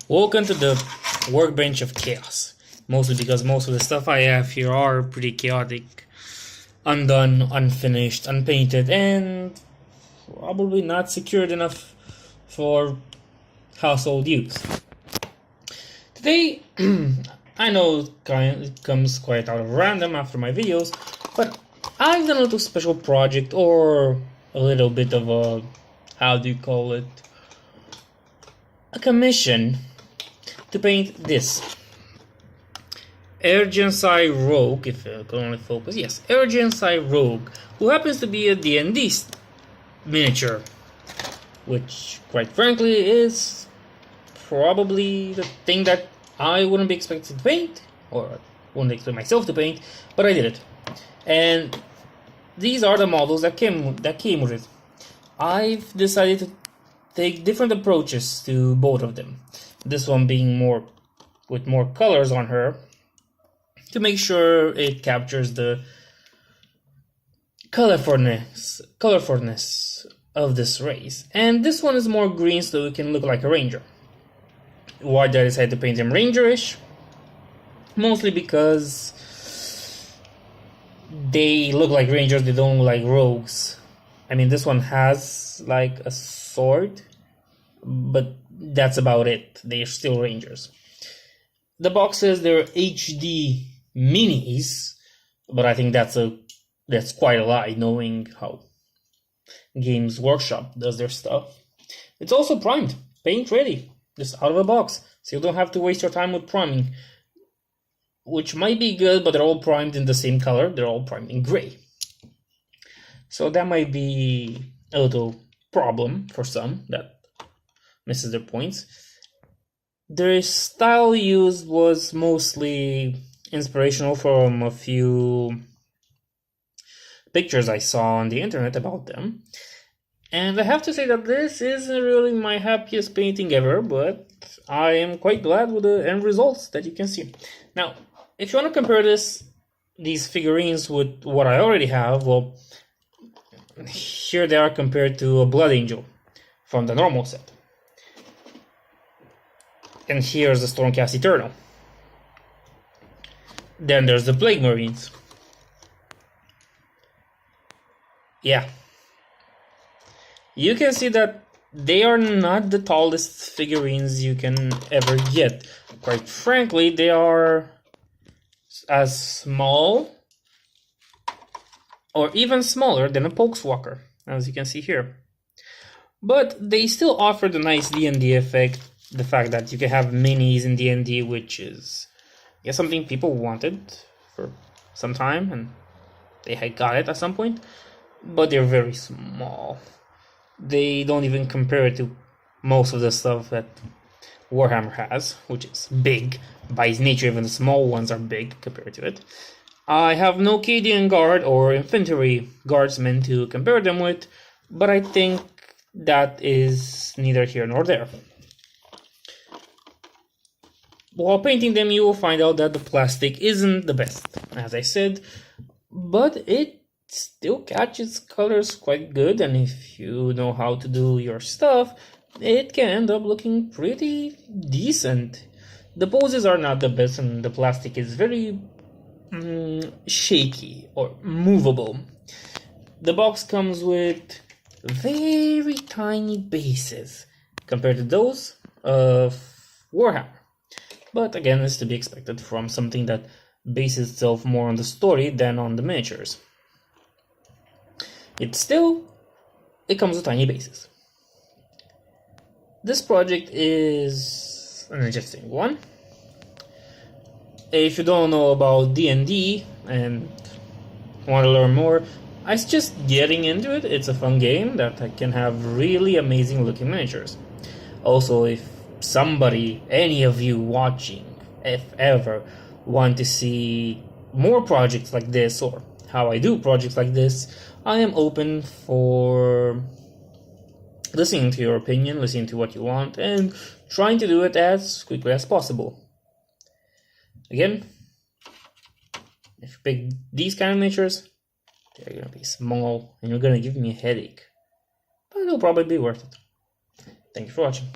Welcome to the workbench of chaos. Mostly because most of the stuff I have here are pretty chaotic, undone, unfinished, unpainted, and probably not secured enough for household use. Today, I know it comes quite out of random after my videos, but I've done a little special project, or a little bit of a, how do you call it, a commission to paint this Air Genasi Rogue, if I could only focus, yes, Air Genasi Rogue, who happens to be a D&D miniature, which, quite frankly, is probably the thing that I wouldn't be expected to paint, or wouldn't expect myself to paint, but I did it. And these are the models that came with it. I've decided to take different approaches to both of them. This one being with more colors on her, to make sure it captures the colorfulness of this race. And this one is more green, so it can look like a ranger. Why did I decide to paint him rangerish? Mostly because they look like rangers, they don't look like rogues. I mean, this one has like a sword, but that's about it. They're still rangers. The box says they're HD minis, but I think that's quite a lie, knowing how Games Workshop does their stuff. It's also primed, paint ready, just out of a box, so you don't have to waste your time with priming, which might be good, but they're all primed in the same color. They're all primed in gray, so that might be a little problem for some that misses their points. Their style used was mostly inspirational from a few pictures I saw on the internet about them. And I have to say that this isn't really my happiest painting ever, but I am quite glad with the end results that you can see. Now, if you want to compare these figurines with what I already have, well, here they are compared to a Blood Angel from the normal set. And here's the Stormcast Eternal. Then there's the Plague Marines. Yeah. You can see that they are not the tallest figurines you can ever get. Quite frankly, they are as small or even smaller than a Pokeswalker, as you can see here. But they still offer the nice D&D effect. The fact that you can have minis in D&D, which is something people wanted for some time, and they had got it at some point, but they're very small. They don't even compare to most of the stuff that Warhammer has, which is big. By its nature, even the small ones are big compared to it. I have no Cadian Guard or Infantry Guardsmen to compare them with, but I think that is neither here nor there. While painting them, you will find out that the plastic isn't the best, as I said, but it still catches colors quite good, and if you know how to do your stuff, it can end up looking pretty decent. The poses are not the best, and the plastic is very shaky or movable. The box comes with very tiny bases compared to those of Warhammer. But again, it's to be expected from something that bases itself more on the story than on the miniatures. It comes with tiny bases. This project is an interesting one. If you don't know about D&D and want to learn more, I suggest getting into it. It's a fun game that can have really amazing looking miniatures. Also, if somebody, any of you watching, if ever, want to see more projects like this, or how I do projects like this, I am open for listening to your opinion, listening to what you want, and trying to do it as quickly as possible. Again, if you pick these kind of miniatures, they're gonna be small and you're gonna give me a headache, but it'll probably be worth it. Thank you for watching.